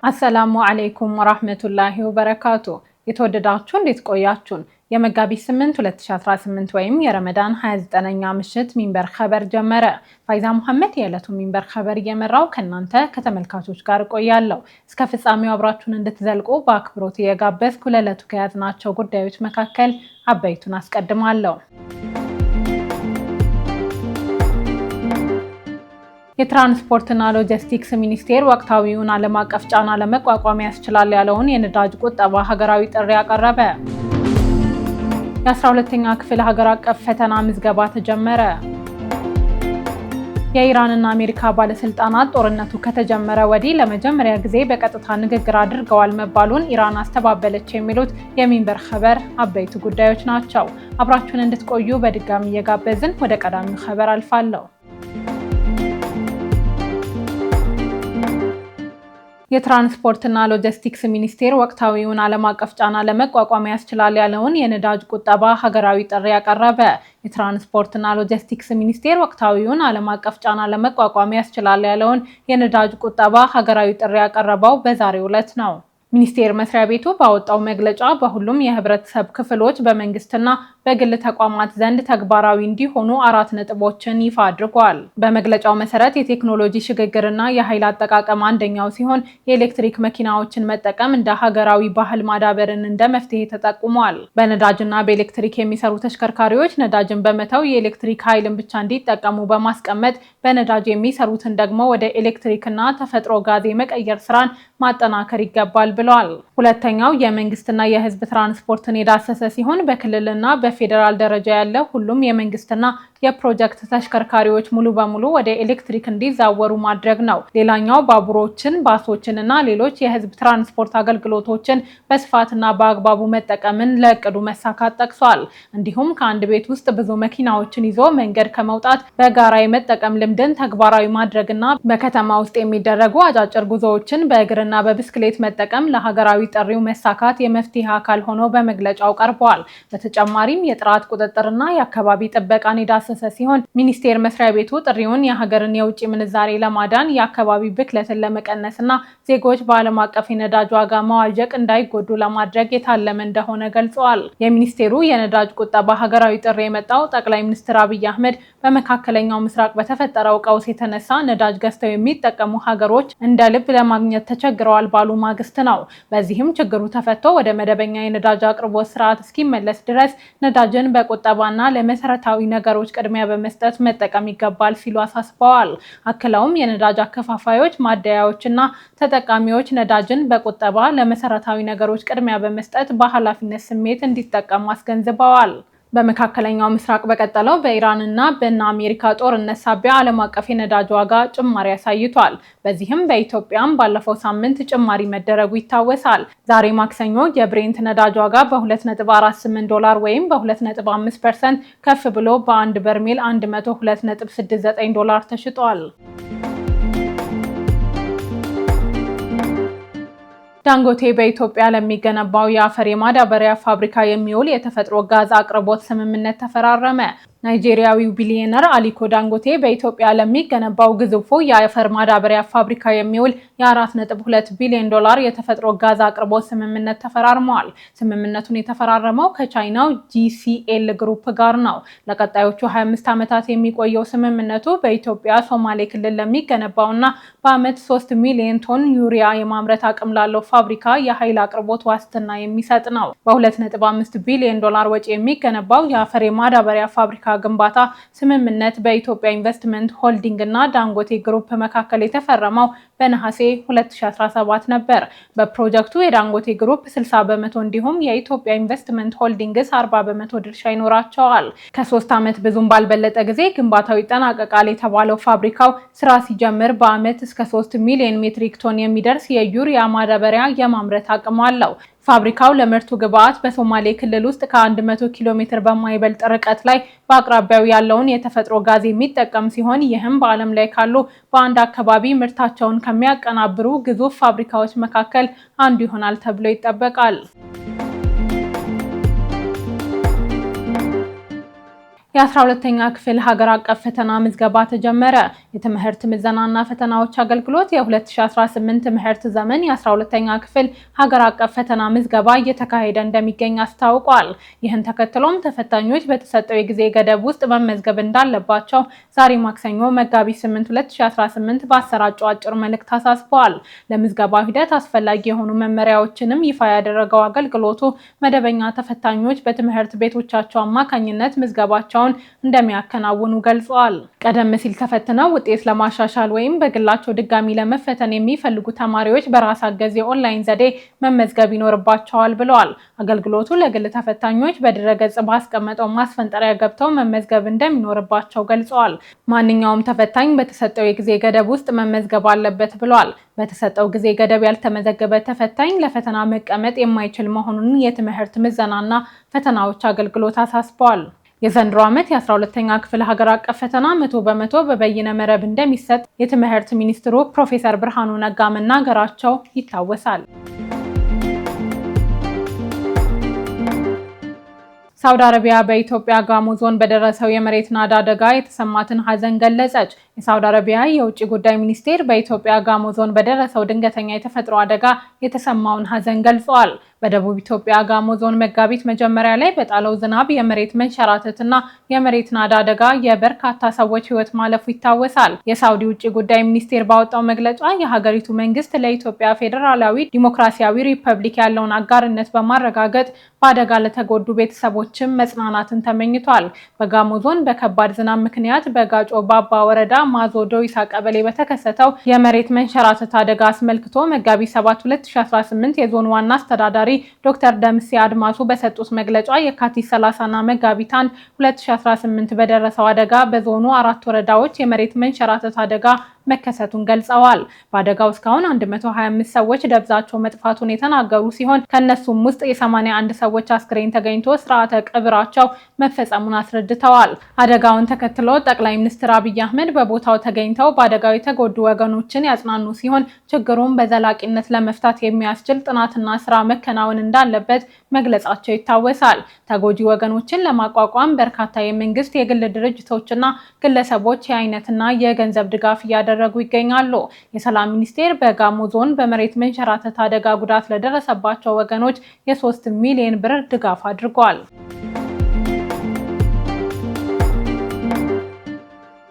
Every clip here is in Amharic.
አሰላሙ አለይኩም ወራህመቱላሂ ወበረካቱ። የተወደዳችሁ እንዴት ቆያችሁን? የመጋቢት 8 2018 ወይም የረመዳን 29ኛ ምሽት ሚንበር ኸበር ጀመረ። ፋይዛ መሐመድ የዕለቱ ሚንበር ኸበር እየመራው ከናንተ ከተመልካቾች ጋር ቆያለሁ። እስከ ፍጻሜው አብራችሁን እንድትዘልቁ በአክብሮት እየጋበዝኩ ለዕለቱ ከያዝናቸው ጉዳዮች መካከል አበይቱን አስቀድማለሁ። የትራንስፖርትና ሎጂስቲክስ ሚኒስቴር ወቅታዊውን ዓለም አቀፍ ጫና ለመቋቋም ያስችላል ያለውን የነዳጅ ቁጠባ ሀገራዊ ጥሪ አቀረበ። የ12ኛ ክፍል ሀገር አቀፍ ፈተና ምዝገባ ተጀመረ። የኢራንና አሜሪካ ባለስልጣናት ጦርነቱ ከተጀመረ ወዲህ ለመጀመሪያ ጊዜ በቀጥታ ንግግር አድርገዋል መባሉን ኢራን አስተባበለች። የሚሉት የሚንበር ኸበር አበይቱ ጉዳዮች ናቸው። አብራችሁን እንድትቆዩ በድጋሚ እየጋበዝን ወደ ቀዳሚው ኸበር አልፋለሁ። የትራንስፖርትና ሎጂስቲክስ ሚኒስቴር ወቅታዊውን ዓለም አቀፍ ጫና ለመቋቋም ያስችላል ያለውን የነዳጅ ቁጠባ ሀገራዊ ጥሪ ያቀረበ። የትራንስፖርትና ሎጂስቲክስ ሚኒስቴር ወቅታዊውን ዓለም አቀፍ ጫና ለመቋቋም ያስችላል ያለውን የነዳጅ ቁጠባ ሀገራዊ ጥሪ ያቀረበው በዛሬው ዕለት ነው። ሚኒስቴር መስሪያ ቤቱ ባወጣው መግለጫ በሁሉም የህብረተሰብ ክፍሎች በመንግስትና በግል ተቋማት ዘንድ ተግባራዊ እንዲሆኑ 4 ነጥቦችን ይፋ አድርጓል። በመግለጫው መሰረት የቴክኖሎጂ ሽግግርና የኃይል አጠቃቀም አንደኛው ሲሆን የኤሌክትሪክ መኪናዎችን መጠቀም እንደ ሀገራዊ ባህል ማዳበርን እንደ መፍትሄ ተጠቁሟል። በነዳጅና በኤሌክትሪክ የሚሰሩ ተሽከርካሪዎች ነዳጅን በመተው የኤሌክትሪክ ኃይልን ብቻ እንዲጠቀሙ በማስቀመጥ በነዳጅ የሚሰሩትን ደግሞ ወደ ኤሌክትሪክና ተፈጥሮ ጋዝ የመቀየር ስራን ማጠናከር ይገባል ብለዋል። ሁለተኛው የመንግስትና የህዝብ ትራንስፖርትን የዳሰሰ ሲሆን በክልልና በፌዴራል ደረጃ ያለ ሁሉም የመንግስትና የፕሮጀክት ተሽከርካሪዎች ሙሉ በሙሉ ወደ ኤሌክትሪክ እንዲዛወሩ ማድረግ ነው። ሌላኛው ባቡሮችን፣ ባሶችንና ሌሎች የህዝብ ትራንስፖርት አገልግሎቶችን በስፋትና በአግባቡ መጠቀምን ለእቅዱ መሳካት ጠቅሷል። እንዲሁም ከአንድ ቤት ውስጥ ብዙ መኪናዎችን ይዞ መንገድ ከመውጣት በጋራ የመጠቀም ልምድን ተግባራዊ ማድረግና በከተማ ውስጥ የሚደረጉ አጫጭር ጉዞዎችን በእግርና በብስክሌት መጠቀም ለሀገራዊ ጥሪው መሳካት የመፍትሄ አካል ሆኖ በመግለጫው ቀርቧል። በተጨማሪም የጥራት ቁጥጥርና የአካባቢ ጥበቃን የዳሰሰ ሲሆን ሚኒስቴር መስሪያ ቤቱ ጥሪውን የሀገርን የውጭ ምንዛሬ ለማዳን የአካባቢ ብክለትን ለመቀነስና ዜጎች በዓለም አቀፍ የነዳጅ ዋጋ መዋዠቅ እንዳይጎዱ ለማድረግ የታለመ እንደሆነ ገልጸዋል። የሚኒስቴሩ የነዳጅ ቁጠባ ሀገራዊ ጥሪ የመጣው ጠቅላይ ሚኒስትር አብይ አህመድ በመካከለኛው ምስራቅ በተፈጠረው ቀውስ የተነሳ ነዳጅ ገዝተው የሚጠቀሙ ሀገሮች እንደ ልብ ለማግኘት ተቸግረዋል ባሉ ማግስት ነው። በዚህም ችግሩ ተፈቶ ወደ መደበኛ የነዳጅ አቅርቦት ስርዓት እስኪመለስ ድረስ ነዳጅን በቁጠባና ለመሰረታዊ ነገሮች ቅድሚያ በመስጠት መጠቀም ይገባል ሲሉ አሳስበዋል። አክለውም የነዳጅ አከፋፋዮች፣ ማደያዎችና ተጠቃሚዎች ነዳጅን በቁጠባ ለመሰረታዊ ነገሮች ቅድሚያ በመስጠት በኃላፊነት ስሜት እንዲጠቀሙ አስገንዝበዋል። በመካከለኛው ምስራቅ በቀጠለው በኢራንና በአሜሪካ ጦርነት ሳቢያ ዓለም አቀፍ የነዳጅ ዋጋ ጭማሪ አሳይቷል። በዚህም በኢትዮጵያም ባለፈው ሳምንት ጭማሪ መደረጉ ይታወሳል። ዛሬ ማክሰኞ የብሬንት ነዳጅ ዋጋ በ$2.48 ወይም በ2.5% ከፍ ብሎ በአንድ በርሜል $102.69 ተሽጧል። ዳንጎቴ በኢትዮጵያ ለሚገነባው የአፈር የማዳበሪያ ፋብሪካ የሚውል የተፈጥሮ ጋዝ አቅርቦት ስምምነት ተፈራረመ። ናይጄሪያዊው ቢሊዮነር አሊኮ ዳንጎቴ በኢትዮጵያ ለሚገነባው ግዙፉ የአፈር ማዳበሪያ ፋብሪካ የሚውል የ$4.2 ቢሊዮን የተፈጥሮ ጋዝ አቅርቦት ስምምነት ተፈራርመዋል። ስምምነቱን የተፈራረመው ከቻይናው GCL ግሩፕ ጋር ነው። ለቀጣዮቹ 25 ዓመታት የሚቆየው ስምምነቱ በኢትዮጵያ ሶማሌ ክልል ለሚገነባውና በዓመት 3 ሚሊዮን ቶን ዩሪያ የማምረት አቅም ላለው ፋብሪካ የኃይል አቅርቦት ዋስትና የሚሰጥ ነው። በ$2.5 ቢሊዮን ወጪ የሚገነባው የአፈር የማዳበሪያ ፋብሪካ ግንባታ ስምምነት በኢትዮጵያ ኢንቨስትመንት ሆልዲንግ እና ዳንጎቴ ግሩፕ መካከል የተፈረመው በነሐሴ 2017 ነበር። በፕሮጀክቱ የዳንጎቴ ግሩፕ 60% እንዲሁም የኢትዮጵያ ኢንቨስትመንት ሆልዲንግስ 40% ድርሻ ይኖራቸዋል። ከ3 ዓመት ብዙም ባልበለጠ ጊዜ ግንባታው ይጠናቀቃል የተባለው ፋብሪካው ስራ ሲጀምር በዓመት እስከ 3 ሚሊዮን ሜትሪክ ቶን የሚደርስ የዩሪያ ማዳበሪያ የማምረት አቅም አለው። ፋብሪካው ለምርቱ ግብዓት በሶማሌ ክልል ውስጥ ከ100 ኪሎ ሜትር በማይበልጥ ርቀት ላይ በአቅራቢያው ያለውን የተፈጥሮ ጋዝ የሚጠቀም ሲሆን ይህም በዓለም ላይ ካሉ በአንድ አካባቢ ምርታቸውን ከሚያቀናብሩ ግዙፍ ፋብሪካዎች መካከል አንዱ ይሆናል ተብሎ ይጠበቃል። የ12ኛ ክፍል ሀገር አቀፍ ፈተና ምዝገባ ተጀመረ። የትምህርት ምዘናና ፈተናዎች አገልግሎት የ2018 ትምህርት ዘመን የ12ኛ ክፍል ሀገር አቀፍ ፈተና ምዝገባ እየተካሄደ እንደሚገኝ አስታውቋል። ይህን ተከትሎም ተፈታኞች በተሰጠው የጊዜ ገደብ ውስጥ መመዝገብ እንዳለባቸው ዛሬ ማክሰኞ መጋቢት 8 2018 በአሰራጨው አጭር መልእክት አሳስበዋል። ለምዝገባው ሂደት አስፈላጊ የሆኑ መመሪያዎችንም ይፋ ያደረገው አገልግሎቱ መደበኛ ተፈታኞች በትምህርት ቤቶቻቸው አማካኝነት ምዝገባቸው እንደሚያከናውኑ ገልጸዋል። ቀደም ሲል ተፈትነው ውጤት ለማሻሻል ወይም በግላቸው ድጋሚ ለመፈተን የሚፈልጉ ተማሪዎች በራስ አገዝ የኦንላይን ዘዴ መመዝገብ ይኖርባቸዋል ብለዋል። አገልግሎቱ ለግል ተፈታኞች በድረገጽ ባስቀመጠው ማስፈንጠሪያ ገብተው መመዝገብ እንደሚኖርባቸው ገልጸዋል። ማንኛውም ተፈታኝ በተሰጠው የጊዜ ገደብ ውስጥ መመዝገብ አለበት ብለዋል። በተሰጠው ጊዜ ገደብ ያልተመዘገበ ተፈታኝ ለፈተና መቀመጥ የማይችል መሆኑን የትምህርት ምዘናና ፈተናዎች አገልግሎት አሳስበዋል። የዘንድሮ ዓመት የ12ኛ ክፍል ሀገር አቀፍ ፈተና 100% በበይነ መረብ እንደሚሰጥ የትምህርት ሚኒስትሩ ፕሮፌሰር ብርሃኑ ነጋ መናገራቸው ይታወሳል። ሳውዲ አረቢያ በኢትዮጵያ ጋሞ ዞን በደረሰው የመሬት ናዳ አደጋ የተሰማትን ሐዘን ገለጸች። የሳውዲ አረቢያ የውጭ ጉዳይ ሚኒስቴር በኢትዮጵያ ጋሞ ዞን በደረሰው ድንገተኛ የተፈጥሮ አደጋ የተሰማውን ሐዘን ገልጿል። በደቡብ ኢትዮጵያ ጋሞ ዞን መጋቢት መጀመሪያ ላይ በጣለው ዝናብ የመሬት መንሸራተትና የመሬት ናዳ አደጋ የበርካታ ሰዎች ሕይወት ማለፉ ይታወሳል። የሳውዲ ውጭ ጉዳይ ሚኒስቴር ባወጣው መግለጫ የሀገሪቱ መንግስት ለኢትዮጵያ ፌዴራላዊ ዲሞክራሲያዊ ሪፐብሊክ ያለውን አጋርነት በማረጋገጥ በአደጋ ለተጎዱ ቤተሰቦችም መጽናናትን ተመኝቷል። በጋሞ ዞን በከባድ ዝናብ ምክንያት በጋጮ ባባ ወረዳ ማዞ ዶይሳ ቀበሌ በተከሰተው የመሬት መንሸራተት አደጋ አስመልክቶ መጋቢት 7 2018 የዞኑ ዋና አስተዳዳሪ ዶክተር ደምሴ አድማሱ በሰጡት መግለጫ የካቲት 30ና መጋቢት 1 2018 በደረሰው አደጋ በዞኑ 4 ወረዳዎች የመሬት መንሸራተት አደጋ መከሰቱን ገልጸዋል። በአደጋው እስካሁን 125 ሰዎች ደብዛቸው መጥፋቱን የተናገሩ ሲሆን ከነሱም ውስጥ የ81 ሰዎች አስክሬን ተገኝቶ ስርዓተ ቀብራቸው መፈጸሙን አስረድተዋል። አደጋውን ተከትሎ ጠቅላይ ሚኒስትር አብይ አህመድ በቦታው ተገኝተው በአደጋው የተጎዱ ወገኖችን ያጽናኑ ሲሆን ችግሩን በዘላቂነት ለመፍታት የሚያስችል ጥናትና ስራ መከናወን እንዳለበት መግለጻቸው ይታወሳል። ተጎጂ ወገኖችን ለማቋቋም በርካታ የመንግስት የግል ድርጅቶችና ግለሰቦች የአይነትና የገንዘብ ድጋፍ እያደረጉ ይገኛሉ። የሰላም ሚኒስቴር በጋሞ ዞን በመሬት መንሸራተት አደጋ ጉዳት ለደረሰባቸው ወገኖች የ3 ሚሊዮን ብር ድጋፍ አድርጓል።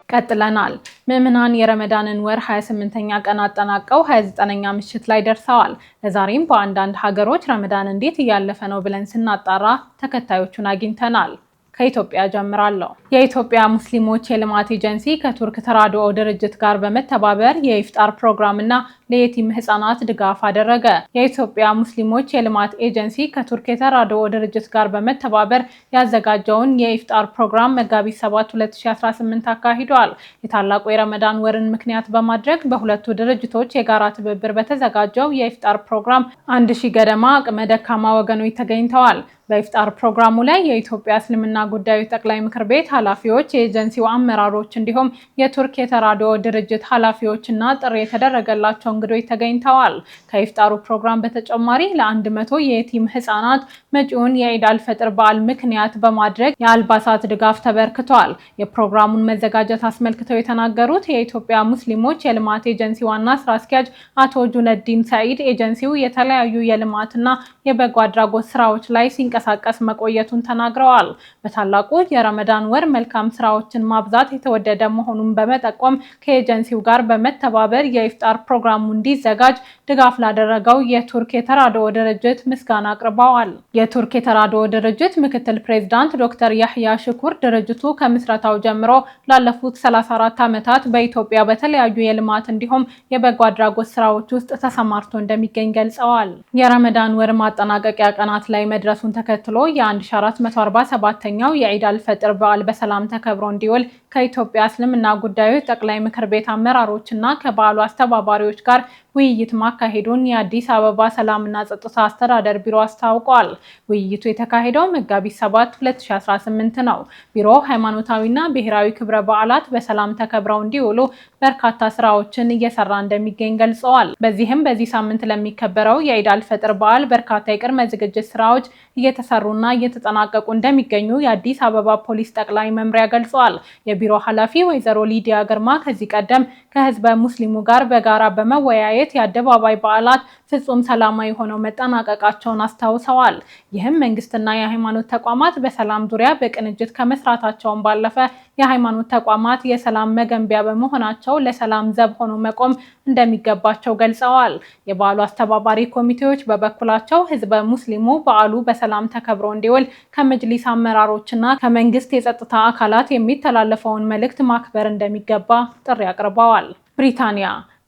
ቀጥለናል። ምዕመናን የረመዳንን ወር 28ኛ ቀን አጠናቀው 29ኛ ምሽት ላይ ደርሰዋል። ለዛሬም በአንዳንድ ሀገሮች ረመዳን እንዴት እያለፈ ነው ብለን ስናጣራ ተከታዮቹን አግኝተናል። ከኢትዮጵያ ጀምራለሁ። የኢትዮጵያ ሙስሊሞች የልማት ኤጀንሲ ከቱርክ ተራድኦ ድርጅት ጋር በመተባበር የኢፍጣር ፕሮግራምና ለየቲም ህፃናት ድጋፍ አደረገ። የኢትዮጵያ ሙስሊሞች የልማት ኤጀንሲ ከቱርክ የተራድኦ ድርጅት ጋር በመተባበር ያዘጋጀውን የኢፍጣር ፕሮግራም መጋቢት 7 2018 አካሂዷል። የታላቁ የረመዳን ወርን ምክንያት በማድረግ በሁለቱ ድርጅቶች የጋራ ትብብር በተዘጋጀው የኢፍጣር ፕሮግራም 1000 ገደማ አቅመ ደካማ ወገኖች ተገኝተዋል። በኢፍጣር ፕሮግራሙ ላይ የኢትዮጵያ እስልምና ጉዳዮች ጠቅላይ ምክር ቤት ኃላፊዎች፣ የኤጀንሲው አመራሮች እንዲሁም የቱርክ የተራድኦ ድርጅት ኃላፊዎችና ጥሪ የተደረገላቸው እንግዶች ተገኝተዋል። ከኢፍጣሩ ፕሮግራም በተጨማሪ ለ100 የየቲም ህፃናት መጪውን የኢድ አልፈጥር በዓል ምክንያት በማድረግ የአልባሳት ድጋፍ ተበርክቷል። የፕሮግራሙን መዘጋጀት አስመልክተው የተናገሩት የኢትዮጵያ ሙስሊሞች የልማት ኤጀንሲ ዋና ስራ አስኪያጅ አቶ ጁነዲን ሰኢድ ኤጀንሲው የተለያዩ የልማትና የበጎ አድራጎት ስራዎች ላይ ሲንቀሳቀስ መቆየቱን ተናግረዋል። በታላቁ የረመዳን ወር መልካም ስራዎችን ማብዛት የተወደደ መሆኑን በመጠቆም ከኤጀንሲው ጋር በመተባበር የኢፍጣር ፕሮግራሙ እንዲዘጋጅ ድጋፍ ላደረገው የቱርክ የተራድኦ ድርጅት ምስጋና አቅርበዋል። የቱርክ የተራድኦ ድርጅት ምክትል ፕሬዝዳንት ዶክተር ያህያ ሽኩር ድርጅቱ ከምስረታው ጀምሮ ላለፉት 34 ዓመታት በኢትዮጵያ በተለያዩ የልማት እንዲሁም የበጎ አድራጎት ስራዎች ውስጥ ተሰማርቶ እንደሚገኝ ገልጸዋል። የረመዳን ወር ማጠናቀቂያ ቀናት ላይ መድረሱን ተከትሎ የ1447ኛው የኢድ አልፈጥር በዓል በሰላም ተከብሮ እንዲውል ከኢትዮጵያ እስልምና ጉዳዮች ጠቅላይ ምክር ቤት አመራሮችና ከበዓሉ አስተባባሪዎች ጋር ውይይት ማካሄዱን የአዲስ አበባ ሰላምና ጸጥታ አስተዳደር ቢሮ አስታውቋል። ውይይቱ የተካሄደው መጋቢት 7 2018 ነው። ቢሮው ሃይማኖታዊና ብሔራዊ ክብረ በዓላት በሰላም ተከብረው እንዲውሉ በርካታ ስራዎችን እየሰራ እንደሚገኝ ገልጸዋል። በዚህም በዚህ ሳምንት ለሚከበረው የኢድ አልፈጥር በዓል በርካታ የቅድመ ዝግጅት ስራዎች እየተሰሩና እየተጠናቀቁ እንደሚገኙ የአዲስ አበባ ፖሊስ ጠቅላይ መምሪያ ገልጸዋል። የቢሮ ኃላፊ ወይዘሮ ሊዲያ ግርማ ከዚህ ቀደም ከህዝበ ሙስሊሙ ጋር በጋራ በመወያየት የአደባባይ በዓላት ፍጹም ሰላማዊ ሆነው መጠናቀቃቸውን አስታውሰዋል። ይህም መንግስትና የሃይማኖት ተቋማት በሰላም ዙሪያ በቅንጅት ከመስራታቸውን ባለፈ የሃይማኖት ተቋማት የሰላም መገንቢያ በመሆናቸው ለሰላም ዘብ ሆኖ መቆም እንደሚገባቸው ገልጸዋል። የበዓሉ አስተባባሪ ኮሚቴዎች በበኩላቸው ህዝበ ሙስሊሙ በዓሉ በሰላም ተከብሮ እንዲውል ከመጅሊስ አመራሮችና ከመንግስት የጸጥታ አካላት የሚተላለፈውን መልእክት ማክበር እንደሚገባ ጥሪ አቅርበዋል።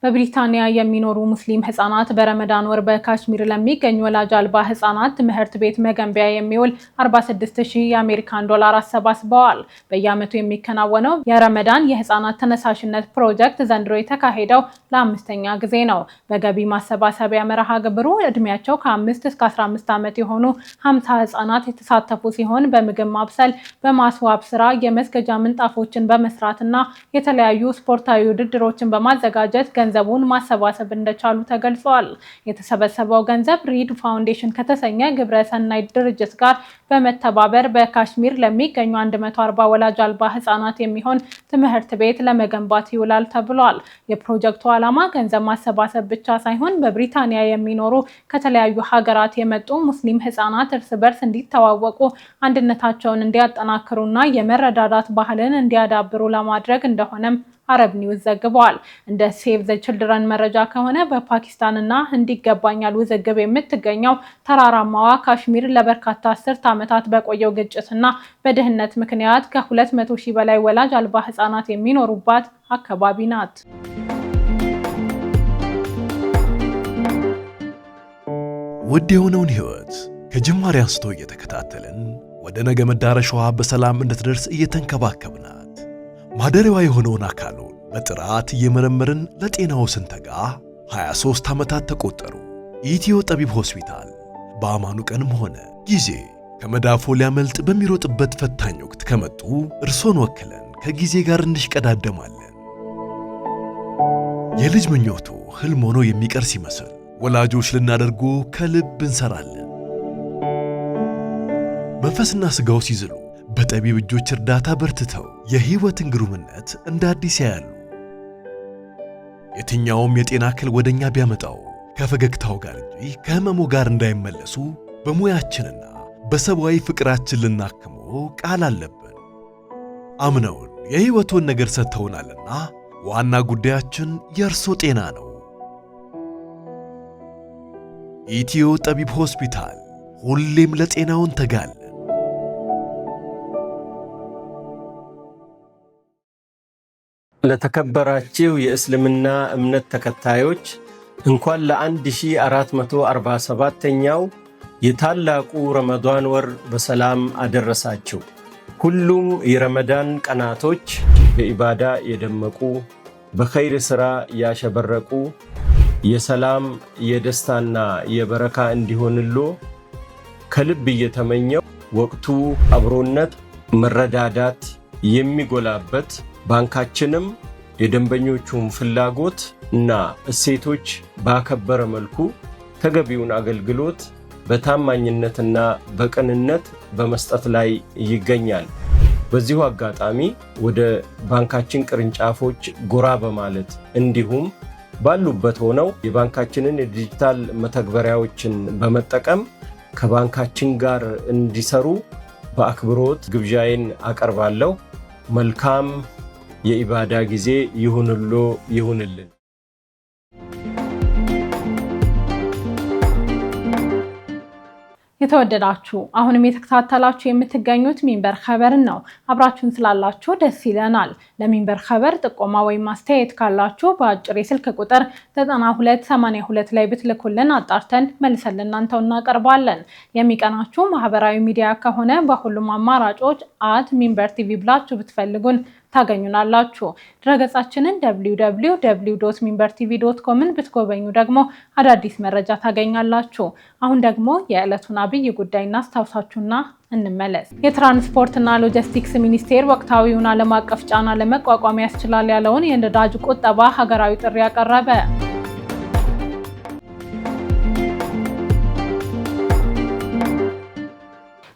በብሪታንያ የሚኖሩ ሙስሊም ህጻናት በረመዳን ወር በካሽሚር ለሚገኙ ወላጅ አልባ ህጻናት ትምህርት ቤት መገንቢያ የሚውል 46000 የአሜሪካን ዶላር አሰባስበዋል። በየዓመቱ የሚከናወነው የረመዳን የህጻናት ተነሳሽነት ፕሮጀክት ዘንድሮ የተካሄደው ለ5ኛ ጊዜ ነው። በገቢ ማሰባሰቢያ መርሃ ግብሩ እድሜያቸው ከ5 እስከ 15 ዓመት የሆኑ 50 ህጻናት የተሳተፉ ሲሆን በምግብ ማብሰል፣ በማስዋብ ስራ፣ የመስገጃ ምንጣፎችን በመስራትና የተለያዩ ስፖርታዊ ውድድሮችን በማዘጋጀት ገንዘቡን ማሰባሰብ እንደቻሉ ተገልጿል። የተሰበሰበው ገንዘብ ሪድ ፋውንዴሽን ከተሰኘ ግብረ ሰናይ ድርጅት ጋር በመተባበር በካሽሚር ለሚገኙ 140 ወላጅ አልባ ህጻናት የሚሆን ትምህርት ቤት ለመገንባት ይውላል ተብሏል። የፕሮጀክቱ ዓላማ ገንዘብ ማሰባሰብ ብቻ ሳይሆን በብሪታንያ የሚኖሩ ከተለያዩ ሀገራት የመጡ ሙስሊም ህጻናት እርስ በርስ እንዲተዋወቁ፣ አንድነታቸውን እንዲያጠናክሩና የመረዳዳት ባህልን እንዲያዳብሩ ለማድረግ እንደሆነም አረብ ኒውስ ዘግቧል። እንደ ሴቭ ዘ ችልድረን መረጃ ከሆነ በፓኪስታንና ህንድ ይገባኛል ውዝግብ የምትገኘው ተራራማዋ ካሽሚር ለበርካታ አስርት ዓመታት በቆየው ግጭትና በድህነት ምክንያት ከ200,000 በላይ ወላጅ አልባ ህጻናት የሚኖሩባት አካባቢ ናት። ውድ የሆነውን ህይወት ከጅማሬ አንስቶ እየተከታተልን ወደ ነገ መዳረሻዋ በሰላም እንድትደርስ እየተንከባከብናት ማደሪያዋ የሆነውን አካሉን በጥራት እየመረመርን ለጤናው ስንተጋ 23 ዓመታት ተቆጠሩ። ኢትዮ ጠቢብ ሆስፒታል በአማኑ ቀንም ሆነ ጊዜ ከመዳፎ ሊያመልጥ በሚሮጥበት ፈታኝ ወቅት ከመጡ እርሶን ወክለን ከጊዜ ጋር እንሽቀዳደማለን። የልጅ ምኞቱ ህልም ሆኖ የሚቀር ሲመስል ወላጆች ልናደርጉ ከልብ እንሰራለን። መንፈስና ስጋው ሲዝሉ በጠቢብ እጆች እርዳታ በርትተው የህይወትን ግሩምነት እንደ አዲስ ያያሉ። የትኛውም የጤና እክል ወደኛ ቢያመጣው ከፈገግታው ጋር እንጂ ከህመሙ ጋር እንዳይመለሱ በሙያችንና በሰብአዊ ፍቅራችን ልናክሞ ቃል አለብን። አምነውን የህይወቱን ነገር ሰጥተውናልና ዋና ጉዳያችን የእርሶ ጤና ነው። ኢትዮ ጠቢብ ሆስፒታል ሁሌም ለጤናው እንተጋለን። ለተከበራችሁ የእስልምና እምነት ተከታዮች እንኳን ለ1447ኛው የታላቁ ረመዳን ወር በሰላም አደረሳችሁ። ሁሉም የረመዳን ቀናቶች በኢባዳ የደመቁ፣ በኸይር ሥራ ያሸበረቁ፣ የሰላም የደስታና የበረካ እንዲሆንሎ ከልብ እየተመኘው ወቅቱ አብሮነት፣ መረዳዳት የሚጎላበት ባንካችንም የደንበኞቹን ፍላጎት እና እሴቶች ባከበረ መልኩ ተገቢውን አገልግሎት በታማኝነትና በቅንነት በመስጠት ላይ ይገኛል። በዚሁ አጋጣሚ ወደ ባንካችን ቅርንጫፎች ጎራ በማለት እንዲሁም ባሉበት ሆነው የባንካችንን የዲጂታል መተግበሪያዎችን በመጠቀም ከባንካችን ጋር እንዲሰሩ በአክብሮት ግብዣዬን አቀርባለሁ። መልካም የኢባዳ ጊዜ ይሁንሎ ይሁንልን። የተወደዳችሁ አሁንም የተከታተላችሁ የምትገኙት ሚንበር ኸበርን ነው። አብራችሁን ስላላችሁ ደስ ይለናል። ለሚንበር ኸበር ጥቆማ ወይም አስተያየት ካላችሁ በአጭር የስልክ ቁጥር 9282 ላይ ብትልኩልን አጣርተን መልሰን ለእናንተው እናቀርባለን። የሚቀናችሁ ማህበራዊ ሚዲያ ከሆነ በሁሉም አማራጮች @ሚንበር ቲቪ ብላችሁ ብትፈልጉን ታገኙናላችሁ። ድረገጻችንን www.minbertv.com ብትጎበኙ ደግሞ አዳዲስ መረጃ ታገኛላችሁ። አሁን ደግሞ የዕለቱን አብይ ጉዳይ እናስታውሳችሁና እንመለስ። የትራንስፖርትና ሎጂስቲክስ ሚኒስቴር ወቅታዊውን ዓለም አቀፍ ጫና ለመቋቋም ያስችላል ያለውን የነዳጅ ቁጠባ ሀገራዊ ጥሪ ያቀረበ።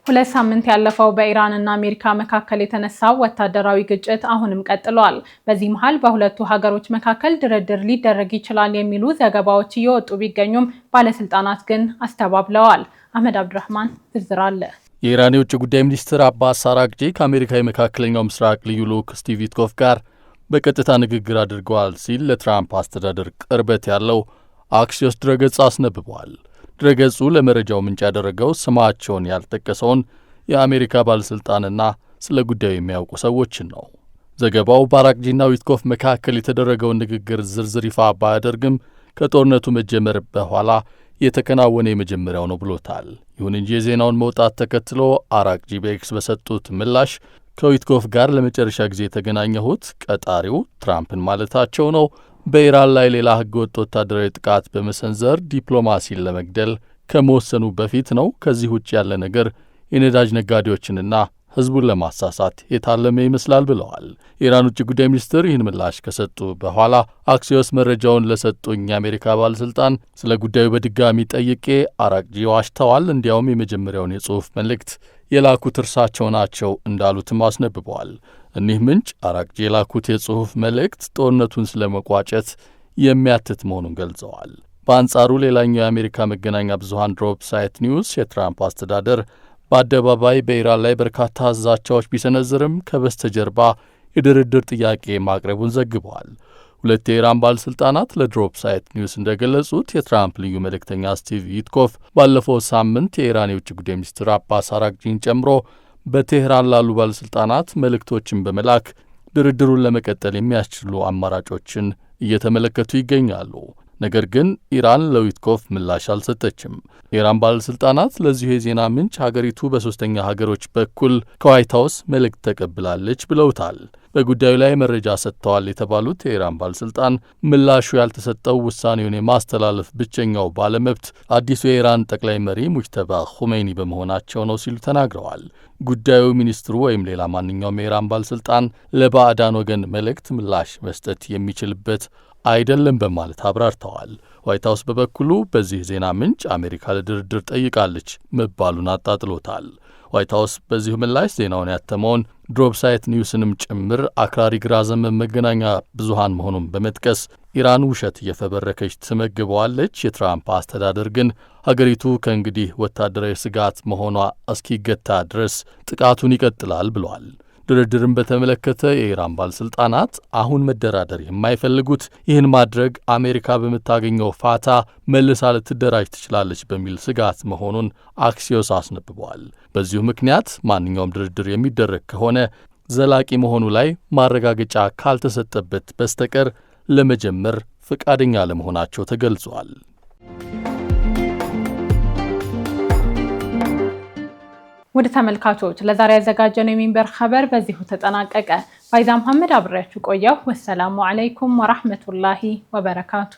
ሁለት ሳምንት ያለፈው በኢራንና አሜሪካ መካከል የተነሳው ወታደራዊ ግጭት አሁንም ቀጥሏል። በዚህ መሃል በሁለቱ ሀገሮች መካከል ድርድር ሊደረግ ይችላል የሚሉ ዘገባዎች እየወጡ ቢገኙም ባለስልጣናት ግን አስተባብለዋል። አህመድ አብዱራህማን ዝርዝር አለ። የኢራን የውጭ ጉዳይ ሚኒስትር አባስ አራግጂ ከአሜሪካ የመካከለኛው ምስራቅ ልዩ ልዑክ ስቲቭ ዊትኮፍ ጋር በቀጥታ ንግግር አድርገዋል ሲል ለትራምፕ አስተዳደር ቅርበት ያለው አክሲዮስ ድረገጽ አስነብቧል። ድረገጹ ለመረጃው ምንጭ ያደረገው ስማቸውን ያልጠቀሰውን የአሜሪካ ባለሥልጣንና ስለ ጉዳዩ የሚያውቁ ሰዎችን ነው። ዘገባው በአራግጂና ዊትኮፍ መካከል የተደረገውን ንግግር ዝርዝር ይፋ ባያደርግም ከጦርነቱ መጀመር በኋላ የተከናወነ የመጀመሪያው ነው ብሎታል። ይሁን እንጂ የዜናውን መውጣት ተከትሎ አራግጂ በኤክስ በሰጡት ምላሽ ከዊትኮፍ ጋር ለመጨረሻ ጊዜ የተገናኘሁት ቀጣሪው ትራምፕን ማለታቸው ነው በኢራን ላይ ሌላ ህገወጥ ወታደራዊ ጥቃት በመሰንዘር ዲፕሎማሲን ለመግደል ከመወሰኑ በፊት ነው። ከዚህ ውጭ ያለ ነገር የነዳጅ ነጋዴዎችንና ህዝቡን ለማሳሳት የታለመ ይመስላል ብለዋል። የኢራን ውጭ ጉዳይ ሚኒስትር ይህን ምላሽ ከሰጡ በኋላ አክሲዮስ መረጃውን ለሰጡኝ የአሜሪካ ባለሥልጣን ስለ ጉዳዩ በድጋሚ ጠይቄ አራግጂ ዋሽተዋል፣ እንዲያውም የመጀመሪያውን የጽሑፍ መልእክት የላኩት እርሳቸው ናቸው እንዳሉትም አስነብበዋል። እኒህ ምንጭ አራግጂ የላኩት የጽሑፍ መልእክት ጦርነቱን ስለመቋጨት የሚያትት መሆኑን ገልጸዋል። በአንጻሩ ሌላኛው የአሜሪካ መገናኛ ብዙሃን ድሮፕ ሳይት ኒውስ የትራምፕ አስተዳደር በአደባባይ በኢራን ላይ በርካታ ዛቻዎች ቢሰነዝርም ከበስተጀርባ የድርድር ጥያቄ ማቅረቡን ዘግበዋል። ሁለት የኢራን ባለሥልጣናት ለድሮፕ ሳይት ኒውስ እንደገለጹት የትራምፕ ልዩ መልእክተኛ ስቲቭ ዊትኮፍ ባለፈው ሳምንት የኢራን የውጭ ጉዳይ ሚኒስትር አባስ አራግጂን ጨምሮ በቴህራን ላሉ ባለሥልጣናት መልእክቶችን በመላክ ድርድሩን ለመቀጠል የሚያስችሉ አማራጮችን እየተመለከቱ ይገኛሉ። ነገር ግን ኢራን ለዊትኮፍ ምላሽ አልሰጠችም። የኢራን ባለሥልጣናት ለዚሁ የዜና ምንጭ ሀገሪቱ በሦስተኛ ሀገሮች በኩል ከዋይት ሀውስ መልእክት ተቀብላለች ብለውታል። በጉዳዩ ላይ መረጃ ሰጥተዋል የተባሉት የኢራን ባለሥልጣን ምላሹ ያልተሰጠው ውሳኔውን የማስተላለፍ ብቸኛው ባለመብት አዲሱ የኢራን ጠቅላይ መሪ ሙጅተባ ኹሜኒ በመሆናቸው ነው ሲሉ ተናግረዋል። ጉዳዩ ሚኒስትሩ ወይም ሌላ ማንኛውም የኢራን ባለሥልጣን ለባዕዳን ወገን መልእክት ምላሽ መስጠት የሚችልበት አይደለም በማለት አብራርተዋል። ዋይት ሀውስ በበኩሉ በዚህ ዜና ምንጭ አሜሪካ ለድርድር ጠይቃለች መባሉን አጣጥሎታል። ዋይት ሀውስ በዚሁ ምላሽ ዜናውን ያተመውን ድሮፕ ሳይት ኒውስንም ጭምር አክራሪ ግራ ዘመም መገናኛ ብዙሃን መሆኑን በመጥቀስ ኢራን ውሸት እየፈበረከች ትመግበዋለች፣ የትራምፕ አስተዳደር ግን ሀገሪቱ ከእንግዲህ ወታደራዊ ስጋት መሆኗ እስኪገታ ድረስ ጥቃቱን ይቀጥላል ብሏል። ድርድርን በተመለከተ የኢራን ባለሥልጣናት አሁን መደራደር የማይፈልጉት ይህን ማድረግ አሜሪካ በምታገኘው ፋታ መልሳ ልትደራጅ ትችላለች በሚል ስጋት መሆኑን አክሲዮስ አስነብቧል። በዚሁ ምክንያት ማንኛውም ድርድር የሚደረግ ከሆነ ዘላቂ መሆኑ ላይ ማረጋገጫ ካልተሰጠበት በስተቀር ለመጀመር ፈቃደኛ ለመሆናቸው ተገልጿል። ወደ ተመልካቾች ለዛሬ ያዘጋጀነው የሚንበር ኸበር በዚሁ ተጠናቀቀ። ፋይዛ መሐመድ አብሬያችሁ ቆየሁ። ወሰላሙ አለይኩም ወራህመቱላሂ ወበረካቱ።